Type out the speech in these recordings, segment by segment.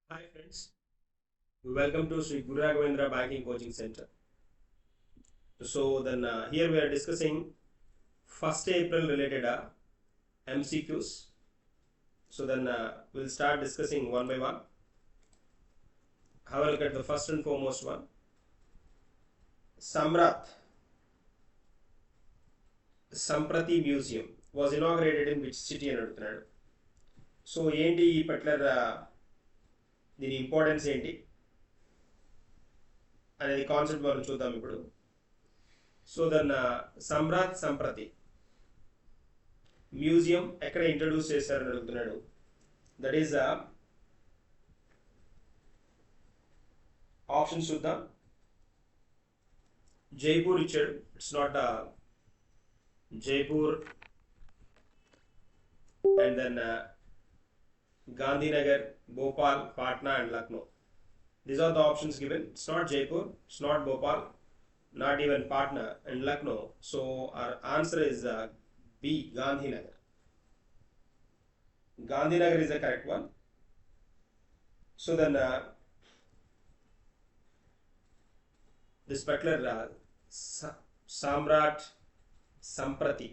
Hi friends, welcome to Sri Guru Raghavendra Banking Coaching Center. Here we are discussing 1st April related MCQs. We'll start discussing one by one. Have a look at the first and foremost one. Samprati Museum was inaugurated in which city అని అడుగుతున్నాడు. So ఏంటి ఈ particular దీని importance ఏంటి అనేది concept మనం చూద్దాం ఇప్పుడు. సంప్రతి మ్యూజియం ఎక్కడ ఇంట్రడ్యూస్ చేశారని అడుగుతున్నాడు. దట్ ఈస్ ఆప్షన్స్ చూద్దాం. జైపూర్ ఇచ్చాడు, it's not Jaipur, and then Gandhinagar, Bhopal, Patna and Lucknow. These are the options given. It's not Jaipur, it's not Bhopal, not even Patna and Lucknow. So our answer is B, Gandhinagar. Gandhinagar is the correct one. So then this particular Samrat Samprati.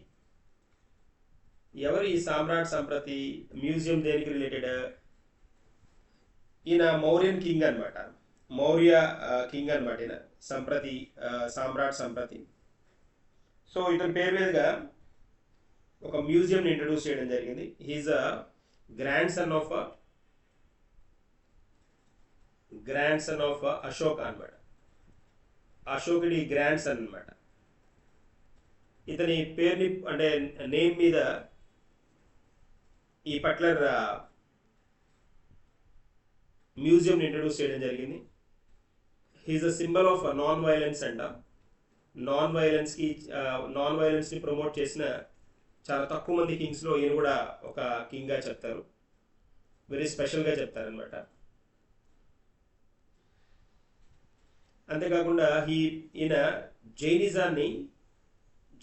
ఎవరు ఈ సామ్రాట్ Samprati museum దేనికి related? ఈయన Mauryan king అనమాట, Maurya king అనమాట ఈయన సంప్రతి, సామ్రాట్ Samprati. So ఇతని పేరు మీదుగా ఒక మ్యూజియంని ఇంట్రడ్యూస్ చేయడం జరిగింది. He is a grandson of Ashok అనమాట, అశోకుడి గ్రాండ్ సన్ అనమాట. ఇతని పేరుని అంటే నేమ్ మీద ఈ పర్టికులర్ మ్యూజియం ఇంట్రడ్యూస్ చేయడం జరిగింది. He is a symbol of non violence అంట. నాన్ వైలెన్స్ని ప్రమోట్ చేసిన చాలా తక్కువ మంది కింగ్స్లో ఈయన కూడా ఒక కింగ్గా చెప్తారు, వెరీ స్పెషల్గా చెప్తారనమాట. అంతేకాకుండా ఈయన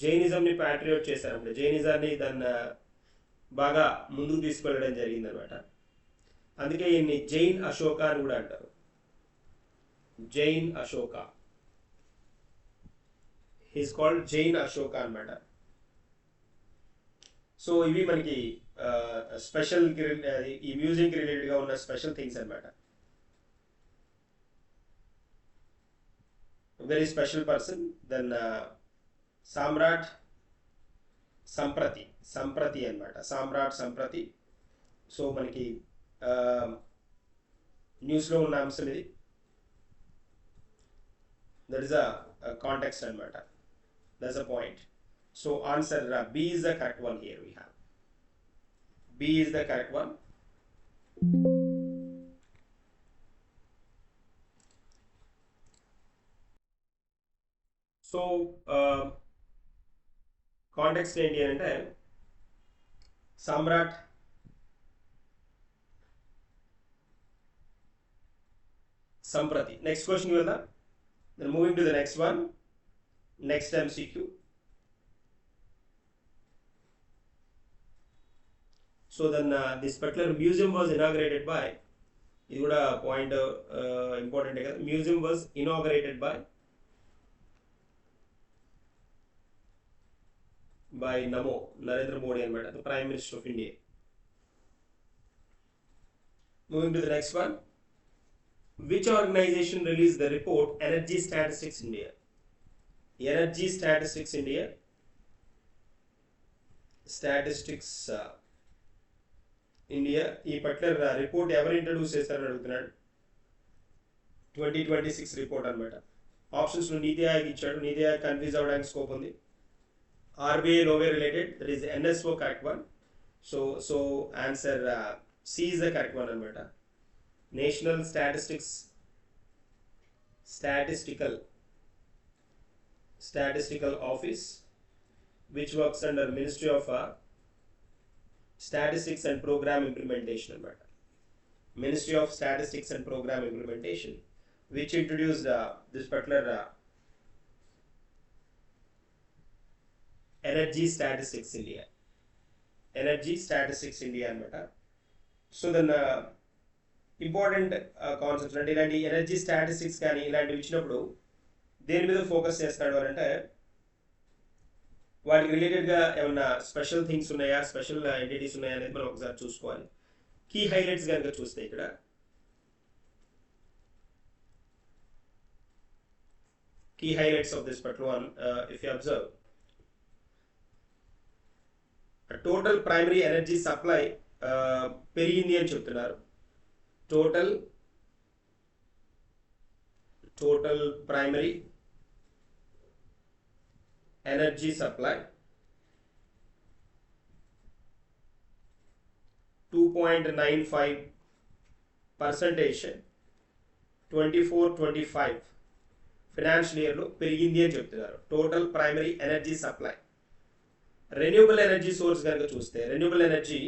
జైనిజంని ప్యాట్రియోట్ చేశారన్నమాట. జైనిజాన్ని దాన్ని బాగా ముందుకు తీసుకెళ్ళడం జరిగిందనమాట. అందుకే ఈయన్ని జైన్ అశోక అని కూడా అంటారు, జైన్ అశోక. హీస్ కాల్డ్ జైన్ అశోక అనమాట. సో ఇవి మనకి స్పెషల్ ఈ మ్యూజియంకి రిలేటెడ్గా ఉన్న స్పెషల్ థింగ్స్ అనమాట. Very special person. Then Samrat Samprati అనమాట, సామ్రాట్ సంప్రతి. సో మనకి న్యూస్లో ఉన్న అంశం ఇది. దట్ ఈస్ అ కాంటెక్స్ట్ అనమాట, that's a point. So answer B is the correct one. Here we have B is the correct one. So context ఏంటి అంటే సామ్రాట్ సంప్రతి. నెక్స్ట్ క్వశ్చన్కి వెళ్దాం. Then moving to the next one, next MCQ. So then this particular museum was inaugurated by, ఇది కూడా point ఇంపార్టెంటే కదా. Museum was inaugurated by Narendra Modi and the Prime Minister of India. Moving to the next one. Which organization released the report Energy Statistics India? Energy Statistics India. India. ఈ particular report ఎవరు introduce చేస్తారని అడుగుతున్నాడు. 2026 report అనమాట. Options నీతి ఆయోగ్ ఇచ్చాడు, నీతి Aayog confuse అవ్వడానికి scope ఉంది. RBI Nove related, that is NSO correct one. So answer C is the correct one anamata. National Statistical Office, which works under Ministry of Statistics and Program Implementation anamata. Ministry of Statistics and Program Implementation, which introduced this particular Energy Statistics India అనమాట. So then important concepts అంటే ఇలాంటి energy statistics కానీ ఇలాంటివి ఇచ్చినప్పుడు దేని మీద focus చేస్తాడు అని అంటే వాటికి రిలేటెడ్గా ఏమన్నా స్పెషల్ థింగ్స్ ఉన్నాయా, స్పెషల్ ఎంటిటీస్ ఉన్నాయా అనేది మనం ఒకసారి చూసుకోవాలి. కీ హైలైట్స్ కనుక చూస్తే ఇక్కడ key highlights of this particular one, if you observe, a total primary energy supply పెరిగింది అని చెప్తున్నారు. total primary energy supply 2.95% 24-25 financial ఇయర్లో పెరిగింది అని చెప్తున్నారు. Total primary energy supply. Renewable energy source కనుక చూస్తే రెన్యూబుల్ ఎనర్జీ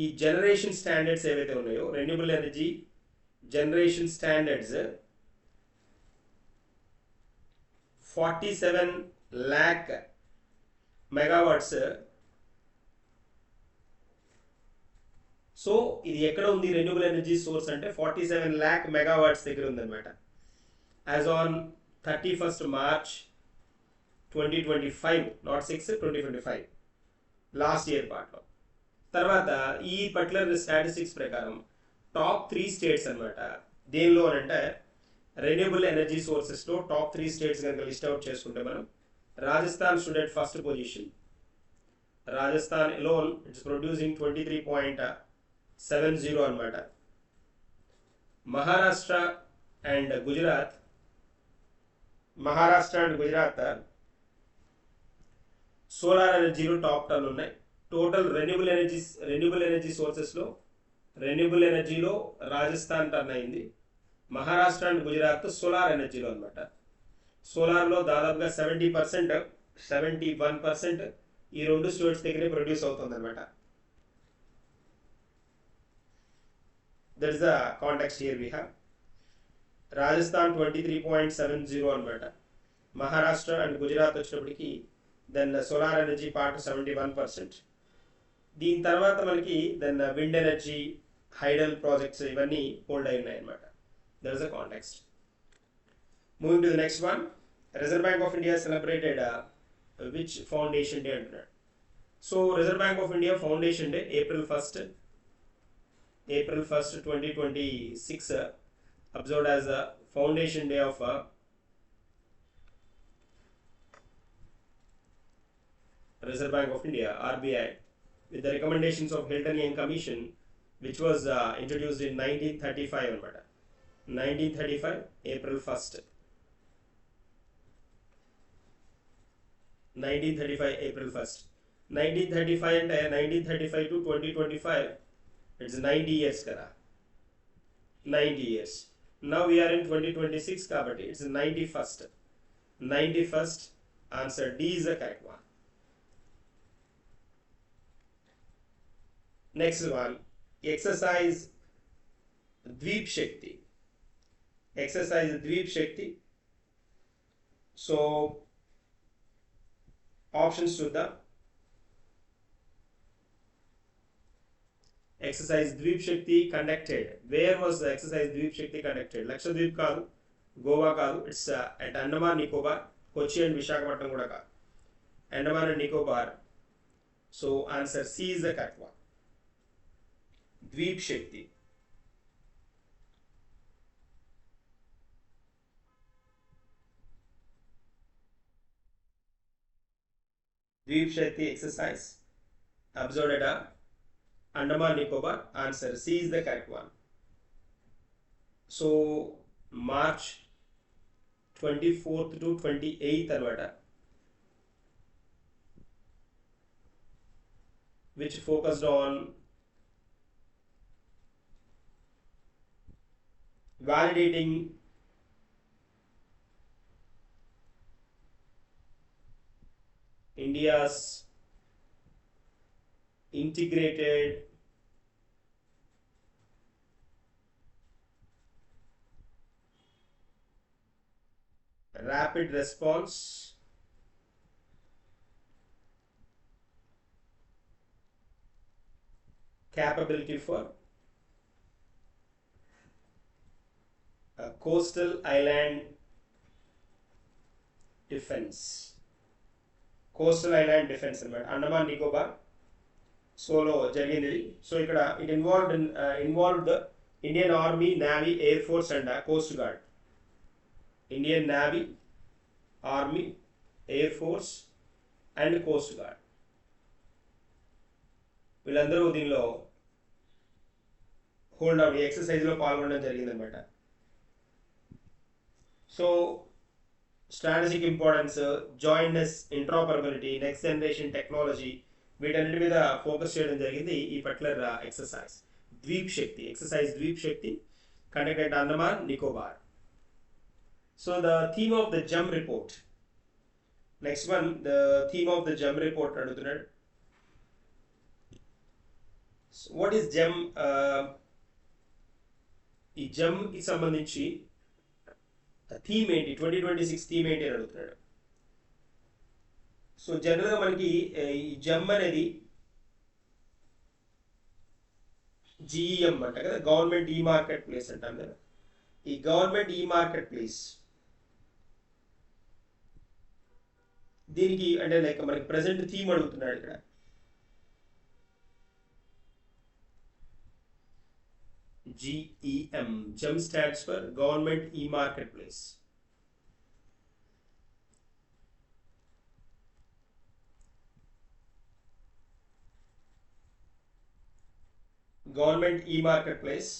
ఈ జనరేషన్ స్టాండర్డ్స్ ఏవైతే ఉన్నాయో renewable energy generation standards 47 lakh megawatts. So ఇది ఎక్కడ ఉంది రెన్యూబుల్ ఎనర్జీ సోర్స్ అంటే 47 lakh మెగావాట్స్ దగ్గర ఉందన్నమాట. As on 31st March 2025, not 6, 2025, last year పార్ట్లో. తర్వాత ఈ పర్టికులర్ స్టాటిస్టిక్స్ ప్రకారం టాప్ 3 స్టేట్స్ అనమాట. దేనిలో అంటే రెన్యూబుల్ ఎనర్జీ సోర్సెస్లో టాప్ 3 స్టేట్స్ కనుక లిస్ట్ అవుట్ చేసుకుంటే మనం Rajasthan stood at first position. Rajasthan alone it's producing 23.70 అనమాట. మహారాష్ట్ర అండ్ గుజరాత్ సోలార్ ఎనర్జీలో టాప్ 10 ఉన్నాయి. టోటల్ రెన్యూబుల్ ఎనర్జీ సోర్సెస్లో రెన్యూబుల్ ఎనర్జీలో రాజస్థాన్ టర్న్ అయింది. మహారాష్ట్ర అండ్ గుజరాత్ సోలార్ ఎనర్జీలో అనమాట. సోలార్లో దాదాపుగా 70%, 71% ఈ రెండు స్టేట్స్ దగ్గరే ప్రొడ్యూస్ అవుతుంది అనమాట. That is the context here we have. Rajasthan 23.70 అనమాట. మహారాష్ట్ర అండ్ గుజరాత్ వచ్చినప్పటికి దెన్ సోలార్ ఎనర్జీ పార్ట్ 71%. దీని తర్వాత మనకి then wind energy, hydel projects ఇవన్నీ హోల్డ్ అయి ఉన్నాయి అనమాట. That is the context. Moving to the next one. Reserve bank of India celebrated which foundation day అంటున్నాడు. So reserve bank of India foundation day April 1st, 2026 observed as a foundation day of Reserve Bank of India (RBI) with the recommendations of Hilton Young Commission, which was introduced in 1935 anamata. 1935 April 1st. 1935 April 1st. 1935 and 1935 to 2025 it's 90 years kada. 90 years. Now we are in 2026 kabatti it's 91st. 91st. Answer D is the correct one. Next one, exercise Dweep Shakti. Exercise Dweep Shakti. So options to the exercise Dweep Shakti conducted. Where was the exercise Dweep Shakti conducted? Lakshadweep kaadu, Goa kaadu, it's at Andaman Nicobar, Kochi and Visakhapatnam kuda kaadu. Andaman and Nicobar. So answer C is the correct one. Dweep Shakti. Dweep Shakti exercise observed at Andaman Nicobar. Answer C is the correct one. So March 24th to 28th anamata, which focused on validating India's integrated rapid response capability for coastal island defence అన్నమాట. అండమాన్ నికోబార్ సోలో జరిగింది. So ఇక్కడ it involved Indian army, navy, air force and coast guard. Indian navy, army, air force and coast guard వీళ్ళందరూ దీనిలో hold out ఎక్సర్సైజ్లో పాల్గొనడం జరిగిందనమాట. So strategic importance, jointness, interoperability, next generation technology వీటన్నిటి మీద ఫోకస్ చేయడం జరిగింది ఈ particular exercise. Dweep Shakti exercise, Dweep Shakti conducted Andaman Nicobar. So the theme of the GEM report, next one the theme of the GEM report అడుగుతున్నాడు. వాట్ ఈస్ జమ్? ఈ జమ్ కి సంబంధించి థీమ్ ఏంటి, 2026 థీమ్ ఏంటి అని అడుగుతున్నాడు. సో జనరల్గా మనకి ఈ జమ్ అనేది జిఈఎం అంట కదా, గవర్నమెంట్ ఈ మార్కెట్ ప్లేస్ అంటాం కదా. ఈ గవర్నమెంట్ ఈ మార్కెట్ ప్లేస్ దీనికి అంటే లైక్ మనకి ప్రజెంట్ థీమ్ అడుగుతున్నాడు ఇక్కడ. GEM, GEM stands for Government E-Marketplace. Government E-Marketplace.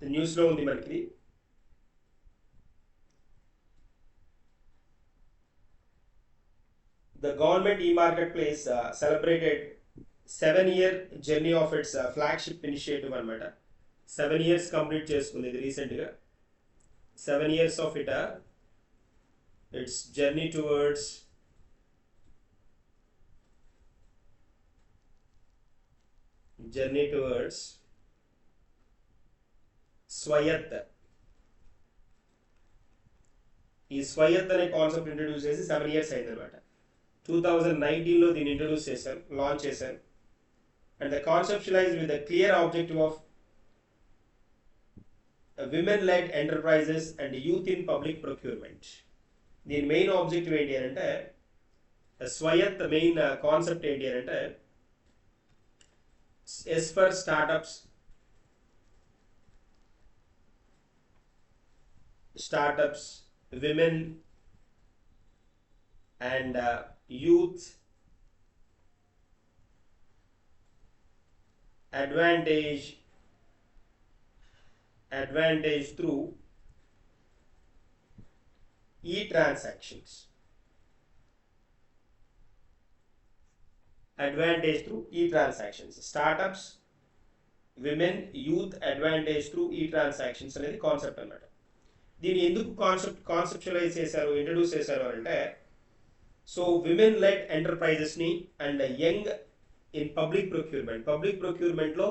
The news లో ఉంది మనకి. The Government E-Marketplace celebrated 7-year journey of its flagship initiative అనమాట. 7 years కంప్లీట్ చేసుకుంది ఇది రీసెంట్గా. 7 years of its journey towards స్వయత్. ఈ స్వయత్ అనే కాన్సెప్ట్ ఇంట్రడ్యూస్ చేసి 7 years అయిందనమాట. 2019లో దీన్ని ఇంట్రడ్యూస్ చేశారు, లాంచ్ చేశారు. And the conceptualized with a clear objective of women-led enterprises and youth in public procurement. The main objective ఏంటి అంటే స్వయత్ మెయిన్ కాన్సెప్ట్ ఏంటి అంటే S for startups, women and youth advantage through e-transactions. Startups, women, youth, advantage through e-transactions అనేది concept అన్నమాట. దీన్ని ఎందుకు conceptualise చేశారు, introduce చేశారు అంటే సో విమెన్ లెడ్ ఎంటర్ప్రైజెస్ని అండ్ యంగ్ ఇన్ పబ్లిక్ ప్రొక్యూర్మెంట్లో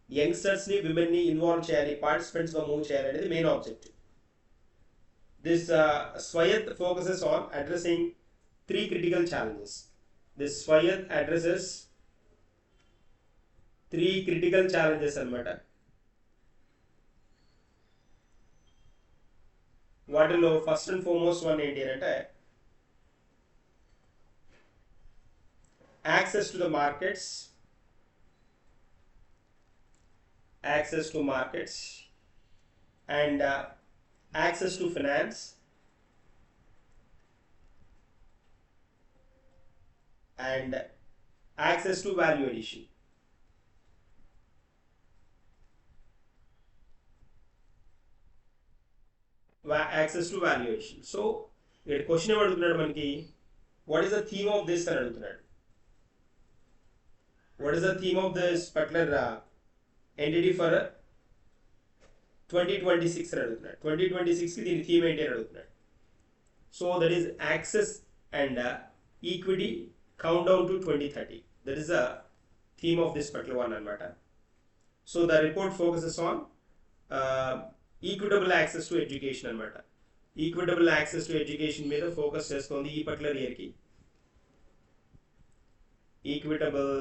యంగ్స్టర్స్ని, విమెన్ని ఇన్వాల్వ్ చేయాలి, పార్టిసిపెంట్స్గా మూవ్ చేయాలి అనేది మెయిన్ ఆబ్జెక్టివ్. దిస్ స్వయత్ focuses on addressing 3 critical challenges. This స్వయత్ అడ్రసెస్ 3 critical challenges అన్నమాట. వాటిలో ఫస్ట్ అండ్ ఫార్మోస్ట్ వన్ ఏంటి అంటే access to markets and access to finance and access to value addition. So ఇక్కడ క్వశ్చన్ ఏం అడుగుతున్నాడు మనకి, what is the theme of this అని అడుగుతున్నాడు. What is the theme of this particular entity for 2026 అని అడుగుతున్నాడు. 2026కి దీని థీమ్ ఏంటి అని అడుగుతున్నాడు. So that is access and equity countdown to 2030. That is the theme of this particular one అనమాట. So the report focuses on equitable access to education అనమాట. Equitable access to education మీద focus చేస్తోంది ఈ particular ఇయర్కి. Equitable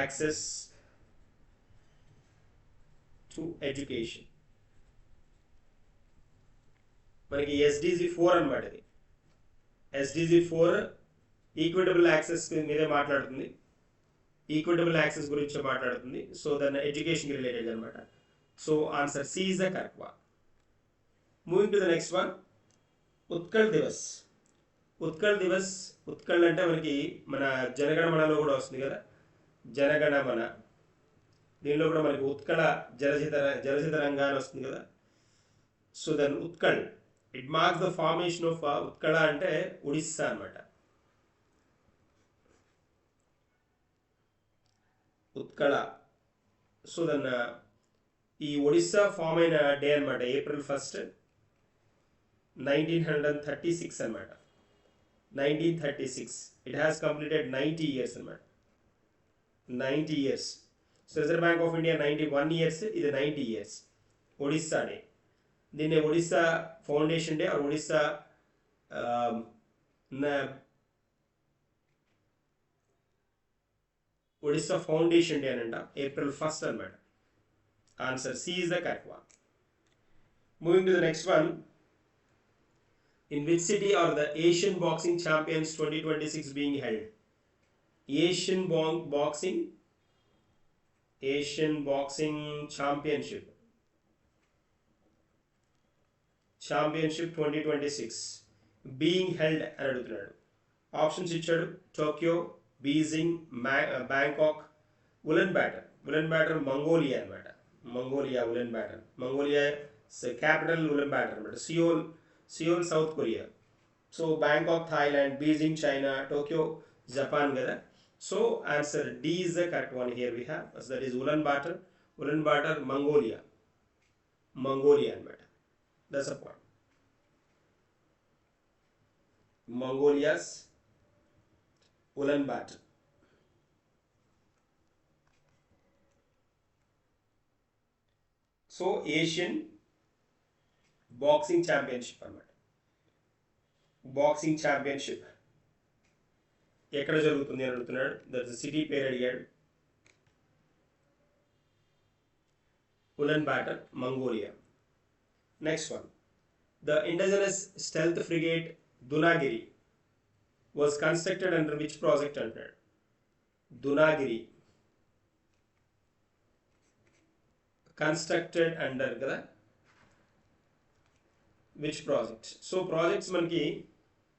access to education. మనకి SDG 4 అనమాట. ఇది SDG 4 equitable access మీదే మాట్లాడుతుంది, ఈక్విటబుల్ యాక్సెస్ గురించి మాట్లాడుతుంది. సో దాని ఎడ్యుకేషన్ రిలేటెడ్ అనమాట. So answer C is the correct one. Moving to the next one, Utkal Divas. Utkal Divas, Utkal అంటే మనకి మన జనగణమనలో కూడా వస్తుంది కదా, జనగణమన. దీనిలో కూడా మనకి ఉత్కళ జలజిత రంగా అని వస్తుంది కదా. So then Utkal, it marks the formation of Utkala అంటే ఒడిస్సా అనమాట. ఉత్కళ. సో దెన్ ఈ ఒడిస్సా ఫామ్ అయిన డే అనమాట April 1st, 1936 అనమాట. 1936. ఇట్ హ్యాస్ కంప్లీటెడ్ 90 years అనమాట. 90 years. So reserve bank of India 91 years, ఇది 90 years. ఒడిస్సా డే. దీన్ని Odisha foundation day or Odisha Odisha foundation day అని అంట. April 1st అనమాట. Answer C is the correct one. Moving to the next one, in which city are the Asian Boxing Champions 2026 being held? Asian Boxing Championship 2026 being held అని అడుగుతున్నాడు. Options ఇచ్చాడు. Tokyo, Beijing, Bangkok, Ulaanbaatar Mongolia అనమాట. Mongolia, Ulaanbaatar. Mongolia capital Ulaanbaatar అనమాట. Seoul South Korea. So Bangkok Thailand, Beijing China, Tokyo Japan కదా. So answer D is the correct one here we have. So that is Ulaanbaatar Mongolia అనమాట. That's a point. Mongolia's Ulaanbaatar. So Asian boxing championship అనమాట. Boxing championship ఎక్కడ జరుగుతుంది అని అడుగుతున్నాడు. That's city పేరు అడిగాడు. Ulaanbaatar, Mongolia. Next one, the indigenous stealth frigate Dunagiri was constructed under which project అంటాడు. Dunagiri constructed under కదా, విచ్ ప్రాజెక్ట్. సో ప్రాజెక్ట్స్ మనకి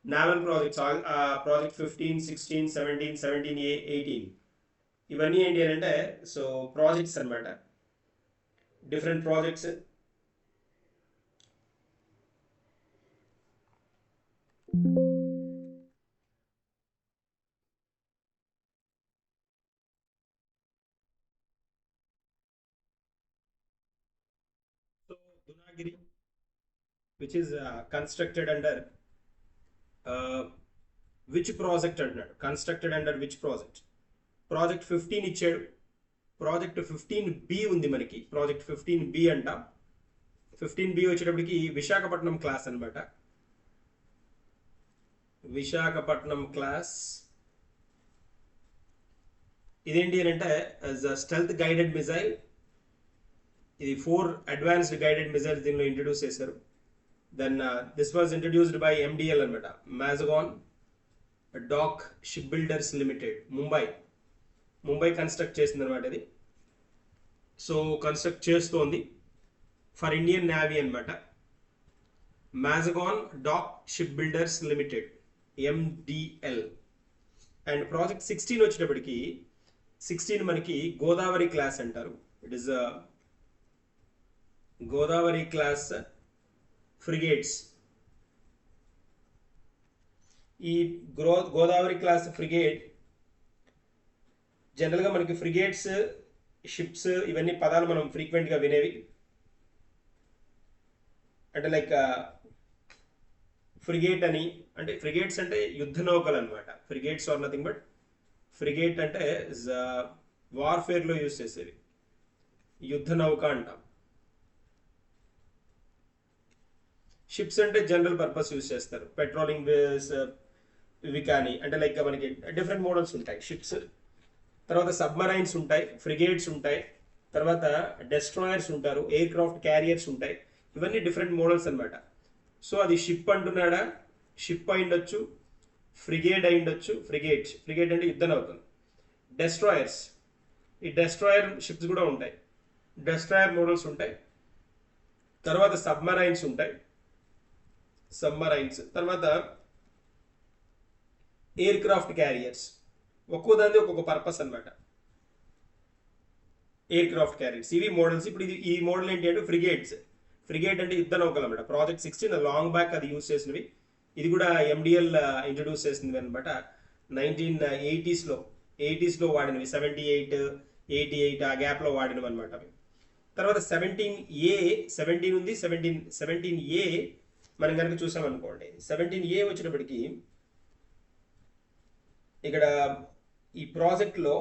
నావల్ ప్రాజెక్ట్స్, ప్రాజెక్ట్ 15, 16, 17, 17A, 18 ఇవన్నీ ఏంటి అని అంటే సో ప్రాజెక్ట్స్ అనమాట. Different projects. So Dunagiri which is constructed under which project అంటున్నాడు. Constructed under which project. Project 15 ఇచ్చాడు. ప్రాజెక్ట్ 15B ఉంది మనకి. ప్రాజెక్ట్ 15B అంట. 15B వచ్చేటప్పటికి విశాఖపట్నం క్లాస్ అనమాట. విశాఖపట్నం క్లాస్. ఇదేంటి అని అంటే స్టెల్త్ గైడెడ్ మిజైల్. ఇది 4 అడ్వాన్స్డ్ గైడెడ్ మిజైల్స్ దీనిలో ఇంట్రడ్యూస్ చేశారు. Then this was introduced by MDL అనమాట. Mazagon Dock Shipbuilders Limited, Mumbai construct చేసింది అనమాట ఇది. సో కన్స్ట్రక్ట్ చేస్తోంది ఫర్ ఇండియన్ నేవీ అనమాట. Mazagon Dock Shipbuilders Limited, MDL. And project 16 వచ్చేటప్పటికి 16 మనకి గోదావరి క్లాస్ అంటారు. It is Godavari class frigates. ఈ గోదావరి క్లాస్ ఫ్రిగేట్ జనరల్గా మనకి ఫ్రిగేట్స్, షిప్స్ ఇవన్నీ పదాలు మనం ఫ్రీక్వెంట్గా వినేవి. అంటే లైక్ ఫ్రిగేట్ అని అంటే ఫ్రిగేట్స్ అంటే యుద్ధ నౌకలు అనమాట. Frigates are nothing but frigate అంటే వార్ఫేర్లో యూజ్ చేసేవి. యుద్ధ నౌక అంటాం. షిప్స్ అంటే జనరల్ పర్పస్ యూజ్ చేస్తారు. పెట్రోలింగ్ ఇవి కానీ అంటే లైక్ మనకి డిఫరెంట్ మోడల్స్ ఉంటాయి షిప్స్. తర్వాత సబ్మరైన్స్ ఉంటాయి, ఫ్రిగేట్స్ ఉంటాయి, తర్వాత డెస్ట్రాయర్స్ ఉంటారు, ఎయిర్ క్రాఫ్ట్ క్యారియర్స్ ఉంటాయి. ఇవన్నీ డిఫరెంట్ మోడల్స్ అనమాట. సో అది షిప్ అంటున్నాడా, షిప్ అయి ఉండొచ్చు, ఫ్రిగేట్ అయి ఉండొచ్చు. ఫ్రిగేట్ అంటే యుద్ధం అవుతుంది. డెస్ట్రాయర్స్, ఈ డెస్ట్రాయర్ షిప్స్ కూడా ఉంటాయి, డెస్ట్రాయర్ మోడల్స్ ఉంటాయి. తర్వాత సబ్మరైన్స్ ఉంటాయి, తర్వాత ఎయిర్ క్రాఫ్ట్ క్యారియర్స్. ఒక్కో దాన్ని ఒక్కొక్క పర్పస్ అనమాట. ఎయిర్ క్రాఫ్ట్ క్యారియర్స్ ఇవి మోడల్స్. ఇప్పుడు ఈ మోడల్ ఏంటి అంటే ఫ్రిగేట్ అంటే యుద్ధ నౌకలు అనమాట. ప్రాజెక్ట్ 16 లాంగ్ బ్యాక్ అది యూజ్ చేసినవి. ఇది కూడా ఎండిఎల్ ఇంట్రడ్యూస్ చేసింది అనమాట. 1980s లో వాడినవి, 78, 88 ఆ గ్యాప్లో వాడినవి అనమాట అవి. తర్వాత 17A ఉంది. 17A మనం కనుక చూసామనుకోండి, 17A వచ్చినప్పటికీ ఇక్కడ ఈ ప్రాజెక్ట్లో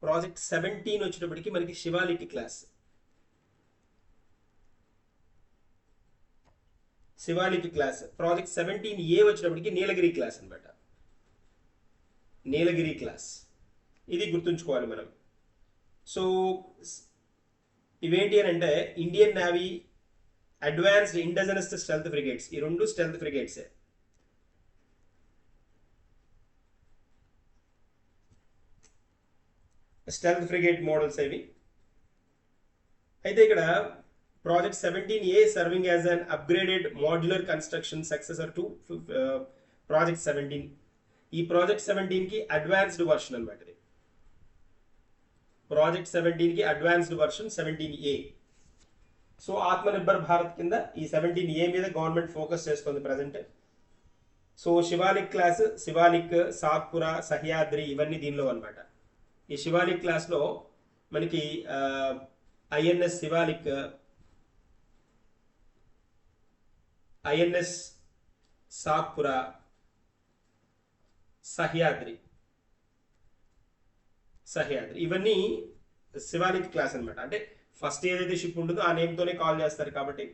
ప్రాజెక్ట్ 17 వచ్చేటప్పటికి మనకి శివాలిక్ క్లాస్, ప్రాజెక్ట్ 17A వచ్చేటప్పటికి నీలగిరి క్లాస్ అనమాట. నీలగిరి క్లాస్ ఇది గుర్తుంచుకోవాలి మనం. సో ఇవేంటి అని అంటే Indian navy advanced indigenous stealth frigates. ఈ రెండు స్టెల్త్ ఫ్రిగేట్సే. స్టెల్త్ ఫ్రిగేట్ మోడల్స్ ఇవి. అయితే ఇక్కడ project 17A serving as an upgraded modular construction successor to project 17. ఈ ప్రాజెక్ట్ 17కి అడ్వాన్స్డ్ వర్షన్ అనమాట. ఇది ప్రాజెక్ట్ 17కి advanced version 17A. So Atmanirbhar Bharat కింద ఈ 17A మీద గవర్నమెంట్ ఫోకస్ చేస్తుంది present. So Shivalik class, Satpura, Sahyadri ఇవన్నీ దీనిలో అనమాట. ఈ శివాలిక్ క్లాస్లో మనకి ఐఎన్ఎస్ శివాలిక్, ఐఎన్ఎస్ సాత్పుర, సహ్యాద్రి ఇవన్నీ శివాలిక్ క్లాస్ అనమాట. అంటే ఫస్ట్ ఏదైతే షిప్ ఉంటుందో ఆ నేమ్తోనే కాల్ చేస్తారు కాబట్టి.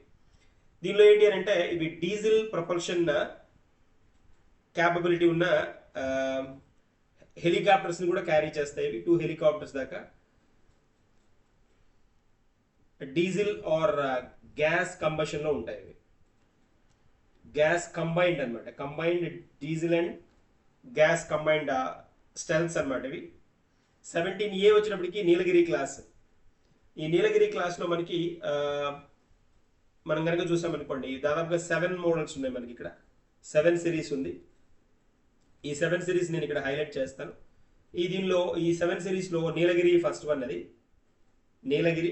దీనిలో ఏంటి అని అంటే ఇవి డీజిల్ ప్రొపల్షన్ క్యాపబిలిటీ ఉన్న హెలికాప్టర్స్ని కూడా క్యారీ చేస్తాయి. ఇవి 2 హెలికాప్టర్స్ దాకా. డీజిల్ ఆర్ గ్యాస్ కంబషన్లో ఉంటాయి. ఇవి గ్యాస్ కంబైన్డ్ అనమాట. Combined diesel and gas combined stealths అనమాట ఇవి. 17A వచ్చినప్పటికి నీలగిరి క్లాస్. ఈ నీలగిరి క్లాస్లో మనకి మనం కనుక చూసామనుకోండి దాదాపుగా 7 మోడల్స్ ఉన్నాయి మనకి. ఇక్కడ 7 సిరీస్ ఉంది. ఈ 7 సిరీస్ నేను ఇక్కడ హైలైట్ చేస్తాను. దీనిలో ఈ 7 సిరీస్లో నీలగిరి ఫస్ట్ వన్. అది నీలగిరి,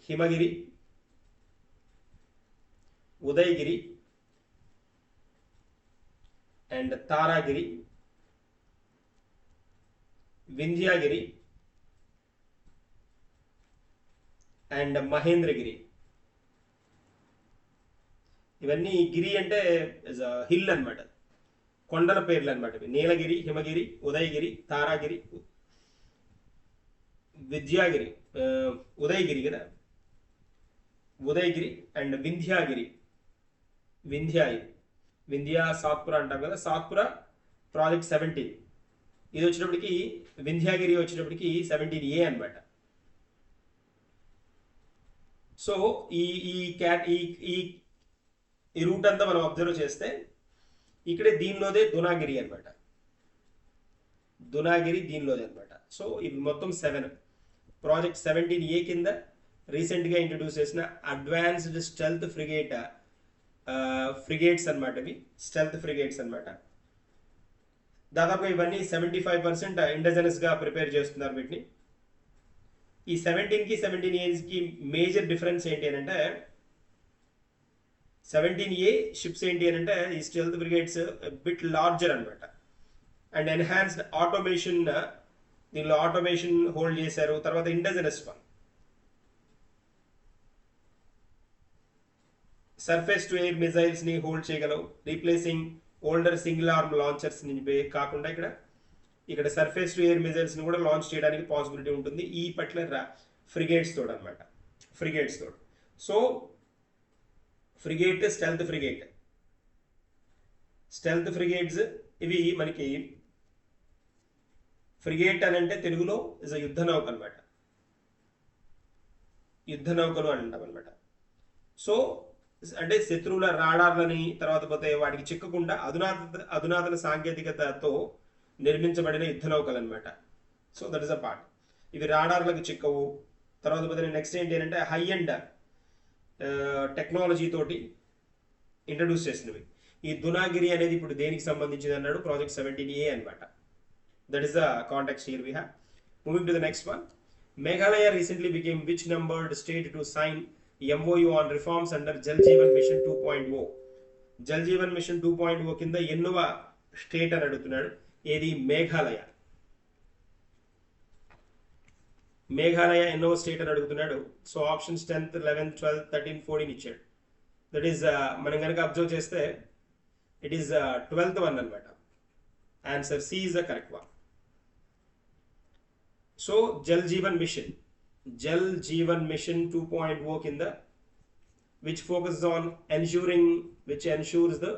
హిమగిరి, ఉదయగిరి అండ్ తారాగిరి, వింధ్యాగిరి అండ్ మహేంద్రగిరి. ఇవన్నీ గిరి అంటే హిల్ అనమాట, కొండల పేర్లు అనమాట. నీలగిరి, హిమగిరి, ఉదయగిరి, తారాగిరి, విద్యాగిరి, ఉదయగిరి కదా, ఉదయగిరి అండ్ వింధ్యాగిరి. వింధ్యా సాత్పుర అంటాం కదా. సాత్పుర ప్రాజెక్ట్ 17. ఇది వచ్చేటప్పటికి వింధ్యాగిరి వచ్చేటప్పటికి 17A అనమాట. సో ఈ రూట్ అంతా మనం అబ్జర్వ్ చేస్తే ఇక్కడే దీనిలోదే దునాగిరి అనమాట. దీనిలోదే అనమాట. సో ఇవి మొత్తం 7. ప్రాజెక్ట్ 17A కింద రీసెంట్గా ఇంట్రడ్యూస్ చేసిన అడ్వాన్స్డ్ స్టెల్త్ ఫ్రిగేట్స్ అనమాట. ఇవి స్టెల్త్ ఫ్రిగేట్స్ అనమాట. దాదాపుగా ఇవన్నీ 75% ఇండిజినస్గా ప్రిపేర్ చేస్తున్నారు వీటిని. ఈ 17కి 17Aకి మేజర్ డిఫరెన్స్ ఏంటి అని అంటే 17A షిప్స్ ఏంటి అని అంటే ఈ స్టెల్త్ ఫ్రిగేట్స్ బిట్ లార్జర్ అనమాట. అండ్ ఎన్హాన్స్డ్ ఆటోమేషన్, దీనిలో ఆటోమేషన్ హోల్డ్ చేశారు. తర్వాత indigenous one surface to air మిజైల్స్ని హోల్డ్ చేయగలవు. Replacing older single arm launchers నుంచి కాకుండా ఇక్కడ సర్ఫేస్ టు ఎయిర్ మిజైల్స్ని కూడా లాంచ్ చేయడానికి పాసిబిలిటీ ఉంటుంది ఈ పర్టికులర్ ఫ్రిగేట్స్ తోడు అనమాట. So frigate, stealth frigate stealth frigates ఇవి మనకి ఫ్రిగేట్ అని అంటే తెలుగులో ఇస్ యుద్ధ నౌక అనమాట, యుద్ధ నౌకలు అని అంటాం అనమాట. సో అంటే శత్రువుల రాడార్లని తర్వాత పోతే వాటికి చిక్కకుండా అధునాతన సాంకేతికతతో నిర్మించబడిన యుద్ధ నౌకలు అనమాట. So that is a part. ఇవి రాడార్లకు చిక్కవు. తర్వాత పోతే నెక్స్ట్ ఏంటి అంటే హై అండ్ టెక్నాలజీ తోటి ఇంట్రడ్యూస్ చేసినవి. ఈ దునాగిరి అనేది ఇప్పుడు దేనికి సంబంధించింది అన్నాడు, ప్రాజెక్ట్ 17A అనమాట. That is the contact here we have. Moving to the next one. Meghalaya recently became which numbered state to sign MOU on reforms under Jal Jeevan Mission 2.0? Jal Jeevan Mission 2.0 కింద ఎన్నవ state అని అడుగుతున్నాడు. ఏది? Meghalaya. Meghalaya ఎన్నవ state అని అడుగుతున్నాడు. So options 10th 11th 12th 13th 14 ఇచ్చాడు. That is మనం కనుక observe చేస్తే ఇట్ ఈస్ 12th వన్ అనమాట. Answer C is the correct one. So Jal Jeevan Mission 2.0 కింద which focuses on which ensures the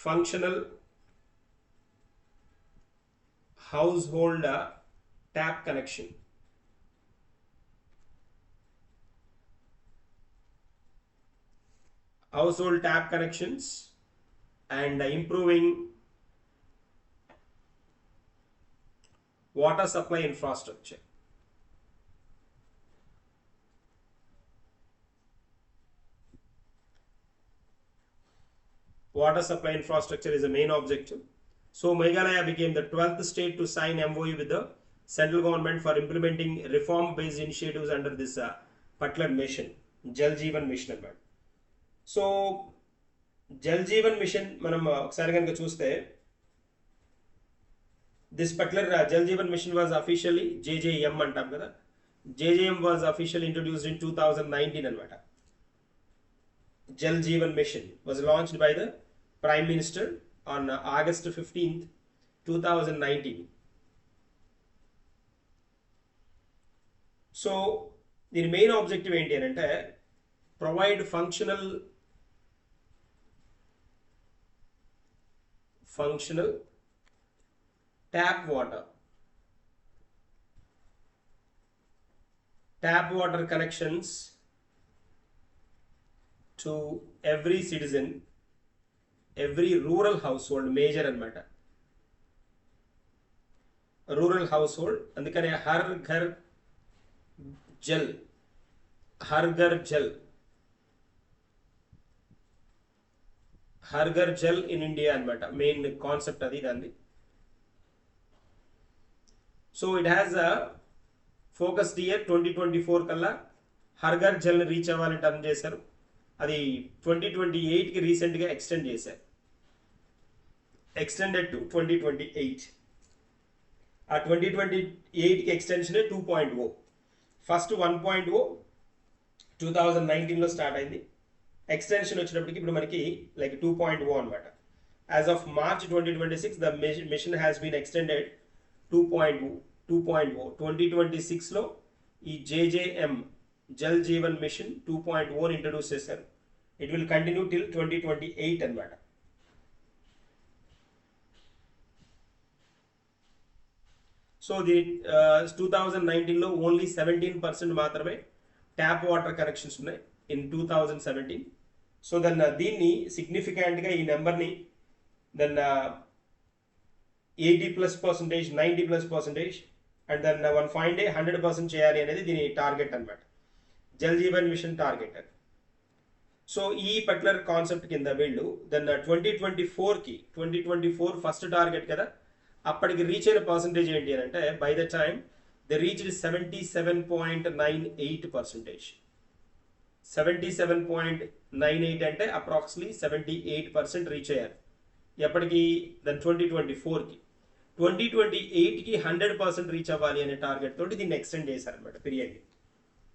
functional household tap connection. Household tap connections and improving water supply infrastructure. Water supply infrastructure is the main objective. So Meghalaya became the 12th state to sign MOU with the central government for implementing reform-based initiatives under this particular mission, Jal Jeevan Mission అన్నమాట. So Jal Jeevan machine మనం ఒకసారి కనుక చూస్తే this particular Jal Jeevan Mission was officially JJM అంటాం కదా. JJM was officially introduced in 2019 అనమాట. Jal Jeevan Mission was launched by the Prime Minister on August 15th 2019. So దీని main objective ఏంటి అని అంటే provide functional tap water connections to every citizen, every rural household, major anamata, rural household. Andukane har ghar jal in India anamata, main concept adi dandi. So it has a focused year 2024 కల్లా హర్ఘర్ Jal reach అవ్వాలని turn చేశారు. అది 2028కి రీసెంట్గా extend చేశారు, extended to 2028. ఆ 2028కి extension 2.0. First 1.0 2019లో start అయింది. ఎక్స్టెన్షన్ వచ్చినప్పటికి ఇప్పుడు మనకి లైక్ 2.0 అనమాట. As of March 2026 the mission has been extended 2.0. 2026లో ఈ JJM Jal Jeevan mission 2.0 introduce చేశారు. ఇట్ విల్ కంటిన్యూ టిల్ 2028 అనమాట. సో దీని 2019లో ఓన్లీ 17% మాత్రమే ట్యాప్ వాటర్ కనెక్షన్స్ ఉన్నాయి ఇన్ 2017. సో దీన్ని సిగ్నిఫికెంట్గా ఈ నెంబర్ని 80+%, 90+%, అండ్ వన్ ఫైన్ డే 100% చేయాలి అనేది దీని టార్గెట్ అనమాట, జల్ జీవన్ మిషన్ టార్గెట్ అది. సో ఈ పర్టికులర్ కాన్సెప్ట్ కింద వీళ్ళు 2024 ఫస్ట్ టార్గెట్ కదా, అప్పటికి రీచ్ అయిన పర్సంటేజ్ ఏంటి అని అంటే by the time they reached 77.98%. 77.98 అంటే అప్రాక్సిమేట్లీ 78% రీచ్ అయ్యారు. ఎప్పటికి 2024కి. 2028కి 100% రీచ్ అవ్వాలి అనే టార్గెట్ తోటి దీన్ని ఎక్స్టెండ్ చేశారనమాట period.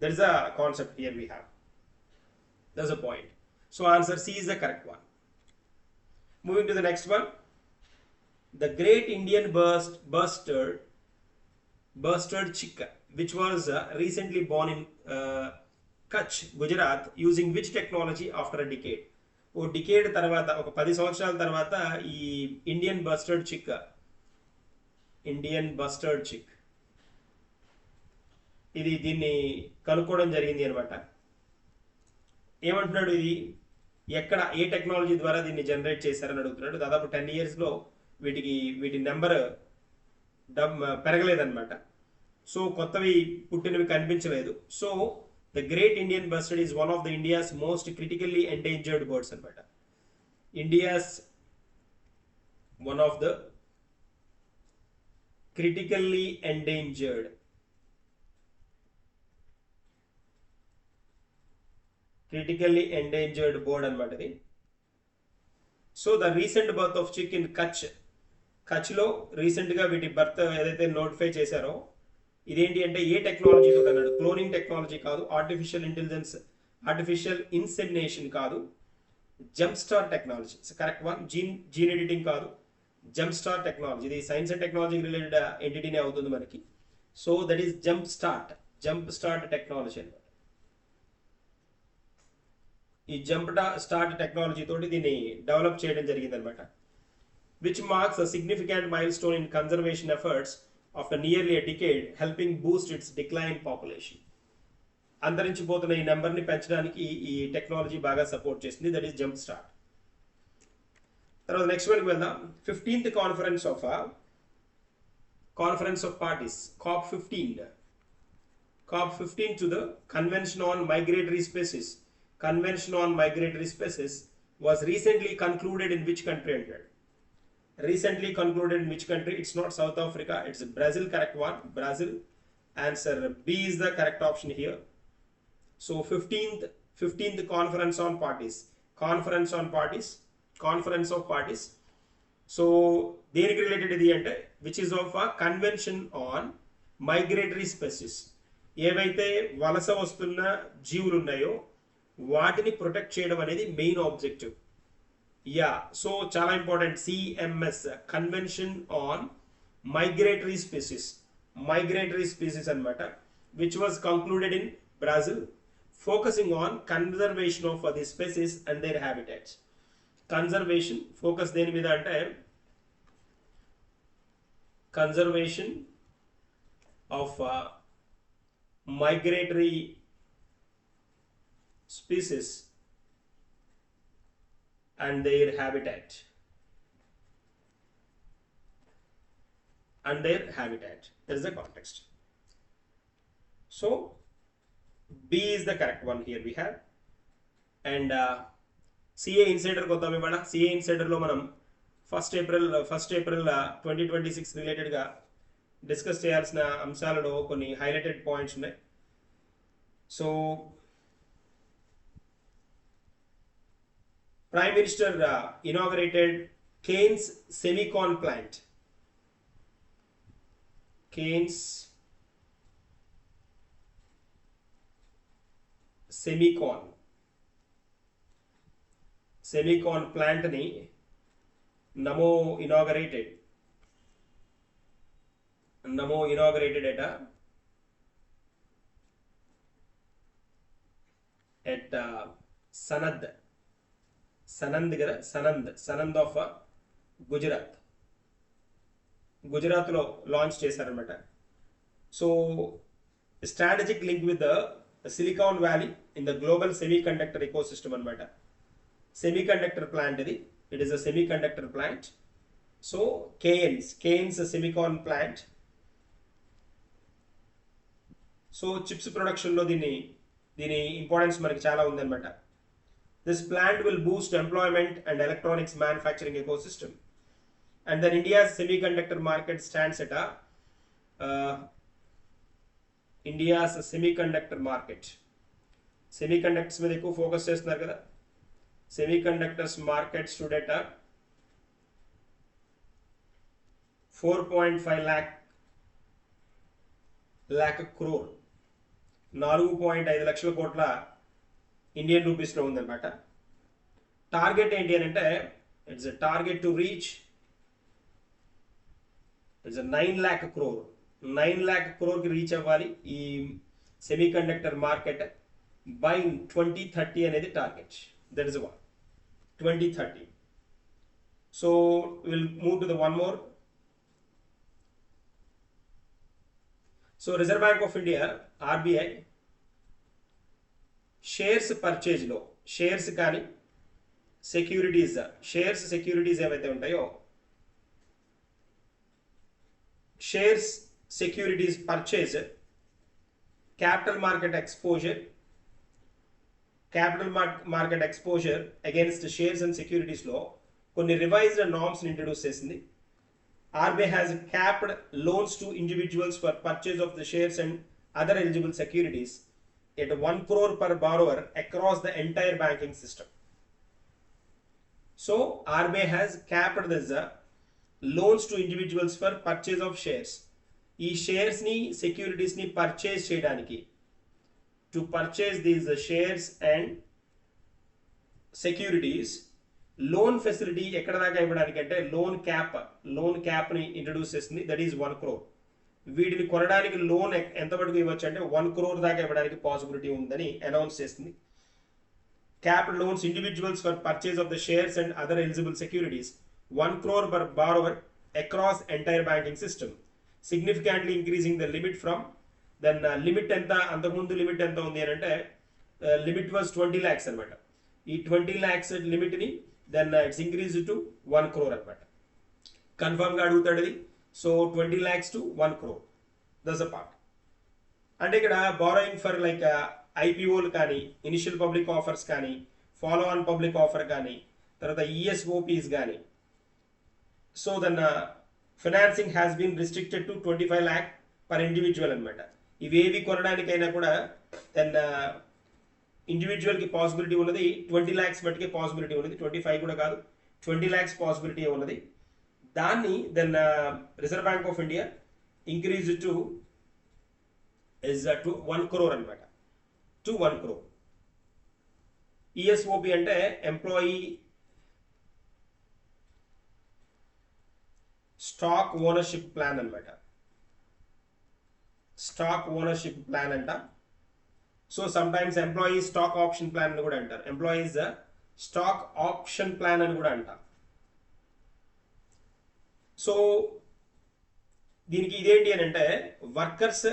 That is the concept here we have. That's a point. So answer C is the correct one. Moving to the next one. The great Indian bustard chick, which was recently born in Kutch, Gujarat, using which technology after a decade? ఓ decade తర్వాత, ఒక 10 సంవత్సరాల తర్వాత ఈ Indian bustard చిక్ దీన్ని కనుక్కోవడం జరిగింది అనమాట. ఏమంటున్నాడు, ఇది ఎక్కడ ఏ టెక్నాలజీ ద్వారా దీన్ని జనరేట్ చేశారని అడుగుతున్నాడు. దాదాపు 10 yearsలో వీటి నెంబర్ పెరగలేదన్నమాట. సో కొత్తవి పుట్టినవి కనిపించలేదు. So the great Indian bustard is one of the India's most critically endangered birds అనమాట. India's one of the critically endangered bird అనమాట ఇది. So the recent birth of chick in కచ్లో రీసెంట్గా వీటి బర్త్ ఏదైతే నోటిఫై చేశారో, ఇదేంటి అంటే ఏ టెక్నాలజీతో అన్నాడు. క్లోనింగ్ టెక్నాలజీ కాదు, ఆర్టిఫిషియల్ ఇన్సెమినేషన్ కాదు, jump star technology correct one. Gene editing కాదు, జంప్ స్టార్ టెక్నాలజీ. ఇది సైన్స్ అండ్ టెక్నాలజీ రిలేటెడ్ ఎంటిటీనే అవుతుంది మనకి. So that is jump start technology అనమాట. ఈ జంప్ స్టార్ట్ టెక్నాలజీ తోటి దీన్ని డెవలప్ చేయడం జరిగింది అనమాట. which marks a significant milestone in conservation efforts after nearly a decade, helping boost its decline population. అంతరించిపోతున్న ఈ నెంబర్ని పెంచడానికి ఈ టెక్నాలజీ బాగా సపోర్ట్ చేస్తుంది. That is jump start. తర్వాత నెక్స్ట్ వన్కి వెళ్దాం. 15th conference of parties COP15 to the Convention on Migratory Species. Convention on Migratory Species was recently concluded in which country? Recently concluded in which country? It's not South Africa, it's Brazil. Correct one, Brazil. Answer B is the correct option here. So 15th Conference on Parties. Conference of Parties. So దేనికి related ఇది అంటే which is of a convention on migratory species. ఏవైతే వలస వస్తున్న జీవులు ఉన్నాయో వాటిని protect చేయడం అనేది మెయిన్ ఆబ్జెక్టివ్. సో చాలా important. CMS, convention on migratory species అనమాట, which was concluded in Brazil, focusing on conservation of the species and their habitats. Conservation focus దేని మీద అంటే conservation of migratory species and their habitat. That is the context. So B is the correct one here we have. And CA Insider kodam ivada. CA Insider lo manam 1st April 2026 related ga discuss చేయాల్సిన అంశాలలో కొన్ని highlighted points ఉన్నాయి. So prime minister inaugurated Kaynes Semicon plant. Semicon ప్లాంట్ని NaMo inaugurated at Sanand of Gujarat లో launch చేశారనమాట. So strategic link with the Silicon Valley in the global semiconductor ecosystem అనమాట. Semiconductor plant ఇది. It is a semiconductor plant. So Kaynes Semicon plant. So chips ప్రొడక్షన్లో దీని importance మనకి చాలా ఉందన్నమాట. This plant will boost employment and electronics manufacturing ecosystem. And then India's semiconductor market stands at India's semiconductor market. Semiconductors మీద ఎక్కువ focus చేస్తున్నారు కదా. Semiconductors market stood at 4.5 lakh crore, 4.5 లక్షల కోట్ల ఇండియన్ రూపీస్లో ఉందన్నమాట. టార్గెట్ ఏంటి అని అంటే it's a target to reach 9 lakh crore. 9 lakh crore reach అవ్వాలి ఈ సెమీకండక్టర్ మార్కెట్ బై 2030 అనేది target. That is one. 2030. So we'll move to the one more. So Reserve Bank of India, RBI, shares పర్చేజ్లో shares కానీ securities ఏవైతే ఉంటాయో shares securities purchase, capital market exposure against shares and సెక్యూరిటీస్లో కొన్ని revised నార్మ్స్ని introduce చేసింది. RBI has capped loans to individuals for purchase of the shares and other eligible securities at 1 crore per borrower across the entire banking system. So RBI has capped this loans to individuals for purchase of shares. ఈ shares ని securities ని purchase చేయడానికి, to purchase these shares and securities, loan facility ఎక్కడ దాకా ఇవ్వడానికి అంటే loan cap ని introduce చేస్తుంది. That is 1 crore. వీటిని కొనడానికి లోన్ ఎంత వరకు ఇవ్వచ్చు అంటే 1 crore దాకా ఇవ్వడానికి పాసిబిలిటీ ఉందని అనౌన్స్ చేస్తుంది. Capped loans individuals for purchase of the shares and other eligible securities 1 crore per borrower across entire banking system, significantly increasing the limit from then limit ఎంత, అంతకుముందు లిమిట్ ఎంత ఉంది అని అంటే లిమిట్ వాజ్ 20 lakhs అనమాట. ఈ 20 lakhs లిమిట్ని then it's increase to 1 crore అనమాట. కన్ఫర్మ్గా అడుగుతాడు ఇది. So 20 lakhs to 1 crore, that's a part. అంటే ఇక్కడ బారోయింగ్ ఫర్ లైక్ ఐపీఓలు కానీ, ఇనిషియల్ పబ్లిక్ ఆఫర్స్ కానీ, ఫాలో ఆన్ పబ్లిక్ ఆఫర్ కానీ, తర్వాత ఈఎస్ఓపీస్ కానీ. So then financing has been restricted to 25 lakh per individual అనమాట. ఇవేవి కొనడానికైనా కూడా దెన్ ఇండివిజువల్కి పాసిబిలిటీ ఉన్నది 20 lakhs మట్టుకే పాసిబిలిటీ ఉన్నది, 25 కూడా కాదు, 20 lakhs పాసిబిలిటీ ఉన్నది. దాన్ని then reserve bank of India increase to 1 crore అనమాట, టు 1 crore. ఈఎస్ఓపి అంటే ఎంప్లాయీ స్టాక్ ఓనర్షిప్ ప్లాన్ అనమాట. స్టాక్ ఓనర్షిప్ ప్లాన్ అంట. So some times employee stock option plan అని కూడా అంటారు. ఎంప్లాయీస్ స్టాక్ ఆప్షన్ ప్లాన్ అని కూడా అంటారు. సో దీనికి ఇదేంటి అని అంటే workers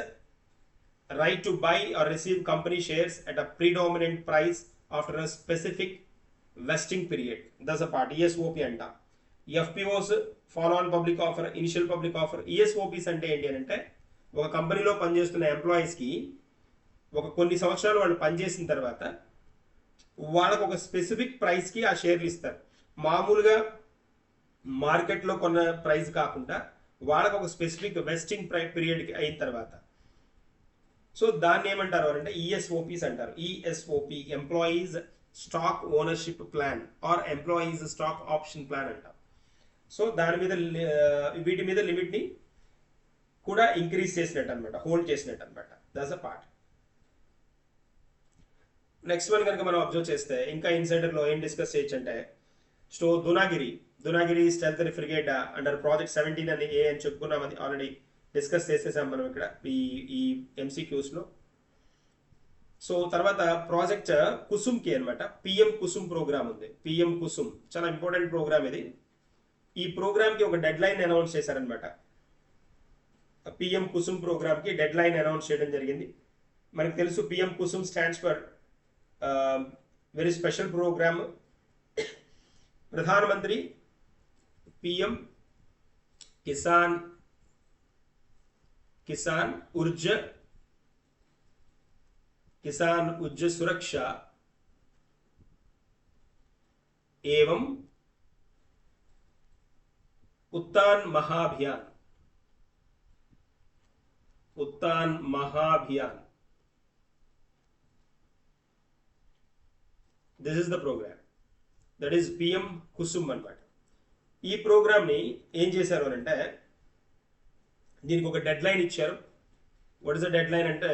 right to buy or receive company shares at a predominant price after a specific vesting period. That's a part. ESOP అంట. FPOs follow on public offer, initial public offer. ESOPs అంటే ఏంటి అని అంటే ఒక కంపెనీలో పనిచేస్తున్న ఎంప్లాయీస్కి ఒక కొన్ని సంవత్సరాలు వాళ్ళు పనిచేసిన తర్వాత వాళ్ళకు ఒక స్పెసిఫిక్ ప్రైస్కి ఆ షేర్లు ఇస్తారు. మామూలుగా మార్కెట్లో కొన్న ప్రైస్ కాకుండా వాళ్ళకు ఒక స్పెసిఫిక్ వెస్టింగ్ పీరియడ్కి అయిన తర్వాత. సో దాన్ని ఏమంటారు అంటే ఈఎస్ఓపీస్ అంటారు. ESOP employees stock ownership plan or employees stock option plan అంటారు. సో దాని మీద వీటి మీద లిమిట్ని కూడా ఇంక్రీజ్ చేసినట్టు అనమాట, హోల్డ్ చేసినట్టు అనమాట. That's a part. Next one కనుక మనం అబ్జర్వ్ చేస్తే ఇంకా ఇన్సైడర్లో ఏం డిస్కస్ చేయొచ్చు అంటే so Dunagiri stealth frigate under project 17 అని ఏ అని చెప్పుకున్నాం. అది ఆల్రెడీ డిస్కస్ చేసేసాం మనం ఇక్కడ ఈ ఎంసీక్యూస్లో. సో తర్వాత ప్రాజెక్ట్ కుసుమ్కి అనమాట, పిఎం కుసుమ్ ప్రోగ్రామ్ ఉంది. పిఎం కుసుమ్ చాలా ఇంపార్టెంట్ ప్రోగ్రామ్ ఇది. ఈ ప్రోగ్రామ్కి ఒక డెడ్ లైన్ అనౌన్స్ చేశారనమాట. పిఎం కుసుమ్ ప్రోగ్రామ్కి డెడ్ లైన్ అనౌన్స్ చేయడం జరిగింది. మనకు తెలుసు PM Kusum stands for very special programme. ప్రధానమంత్రి పిఎం కిసాన్ ऊर्जा सुरक्षा एवं उत्थान महाभियान. This is the program. That is PM Kusum అనమాట. ఈ ప్రోగ్రామ్ని ఏం చేశారు అని అంటే దీనికి ఒక డెడ్ లైన్ ఇచ్చారు. What is the dead line అంటే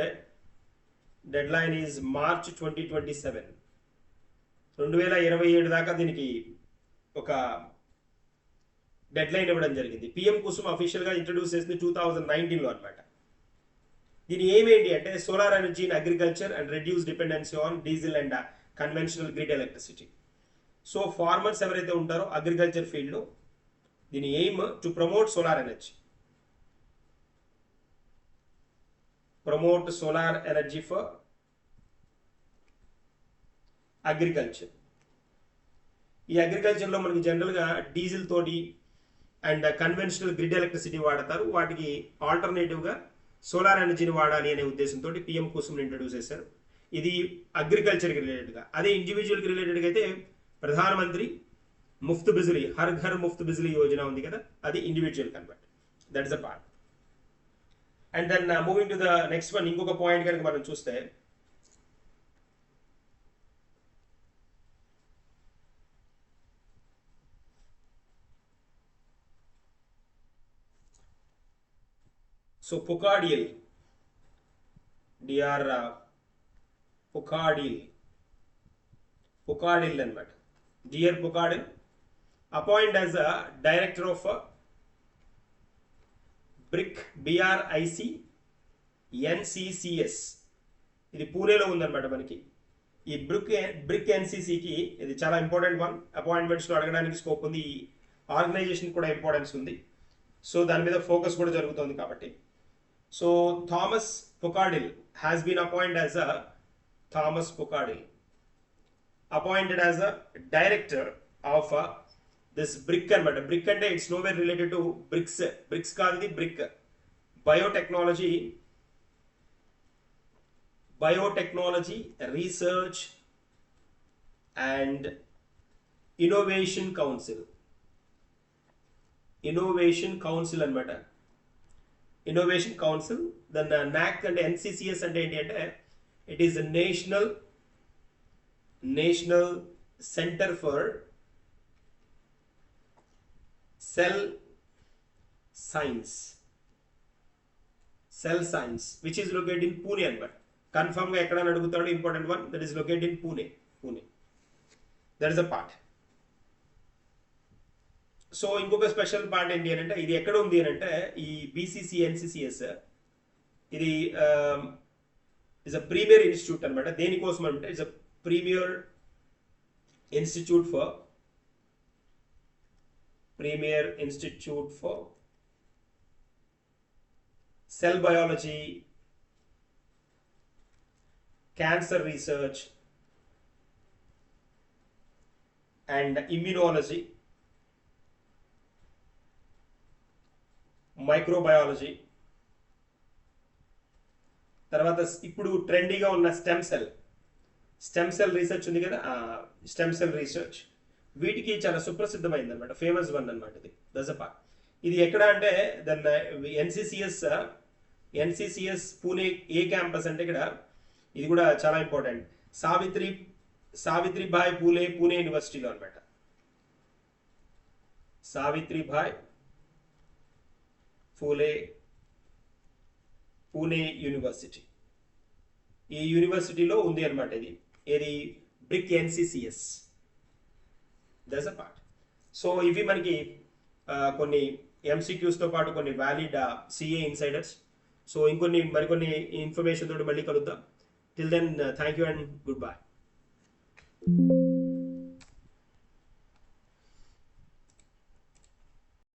డెడ్ లైన్ ఈజ్ మార్చ్ 2027. 2027 దాకా దీనికి ఒక డెడ్ లైన్ ఇవ్వడం జరిగింది. పిఎం కుసుమ్ అఫీషియల్గా ఇంట్రడ్యూస్ చేసింది 2019లో అనమాట. దీని ఏమేంటి అంటే solar energy in agriculture and reduce dependency on diesel and conventional grid electricity. So farmers ఎవరైతే ఉంటారో అగ్రికల్చర్ ఫీల్డ్లో దీని aim to promote solar energy, promote solar energy for agriculture. ఈ అగ్రికల్చర్లో మనకి జనరల్గా డీజిల్ తోటి అండ్ కన్వెన్షనల్ గ్రిడ్ ఎలక్ట్రిసిటీ వాడతారు. వాటికి ఆల్టర్నేటివ్గా సోలార్ ఎనర్జీని వాడాలి అనే ఉద్దేశంతో పిఎం కుసుమ్ని ఇంట్రడ్యూస్ చేశారు. ఇది అగ్రికల్చర్కి రిలేటెడ్గా. అదే ఇండివిజువల్కి రిలేటెడ్గా అయితే ప్రధానమంత్రి ముఫ్త్ బిజిలీ, హర్ ఘర్ ముఫ్త్ బిజిలీ యోజన ఉంది కదా, అది individual convert. That is a part. And then moving to the next one, ఇంకొక పాయింట్ కనుక మనం చూస్తే సో పొకాడియల్, డిఆర్ పొకాడిల్ అనమాట. DR Pokadiyil appoint as a director of BRIC, BRIC NCCS. ఇది పూణేలో ఉందన్నమాట మనకి. ఈ బ్రిక్ ఎన్సిసికి ఇది చాలా ఇంపార్టెంట్ వన్. అపాయింట్మెంట్స్లో అడగడానికి స్కోప్ ఉంది. ఈ ఆర్గనైజేషన్ కూడా ఇంపార్టెన్స్ ఉంది. సో దాని మీద ఫోకస్ కూడా జరుగుతుంది కాబట్టి. So Thomas Pokadiyil has been appointed as a appointed as a director of this brick anamata. Brick ante it's nowhere related to bricks kaadu, ఇది brick biotechnology research and innovation council anamata. Innovation Council, then NAC and NCCS and it is a National Center for Cell Science, which is located in Pune. Confirm ga ekkada adugutadu, important one, that is located in Pune. That is a part. So ఇంకొక special part ఏంటి అని అంటే, ఇది ఎక్కడ ఉంది అని అంటే ఈ బీసీసీ ఎన్సిసిఎస్ ఇది ఇస్ అ ప్రీమియర్ ఇన్స్టిట్యూట్ అనమాట. దేనికోసం అంటే it's a premier institute for cell biology, cancer research and immunology, microbiology, తర్వాత ఇప్పుడు ట్రెండీగా ఉన్న స్టెమ్ సెల్ రీసెర్చ్ ఉంది కదా, స్టెమ్ సెల్ రీసెర్చ్, వీటికి చాలా సుప్రసిద్ధమైంది అనమాట, ఫేమస్ వన్ అనమాట ఇది దజపా. ఇది ఎక్కడ అంటే దాన్ని ఎన్సిసిఎస్ పూణే ఏ క్యాంపస్ అంటే ఇక్కడ ఇది కూడా చాలా ఇంపార్టెంట్, సావిత్రిబాయి పూణే యూనివర్సిటీలో అనమాట. సావిత్రిబాయి పూణే యూనివర్సిటీ, ఈ యూనివర్సిటీలో ఉంది అనమాట ఇది. ఏది BRIC NCCS, that's a part. So ఇవి మనకి కొన్ని ఎంసీక్యూస్తో పాటు కొన్ని వ్యాలిడ్ సిఏ ఇన్సైడర్స్. సో మరికొన్ని ఇన్ఫర్మేషన్ తోటి మళ్ళీ కలుద్దాం. Till then thank you and good by.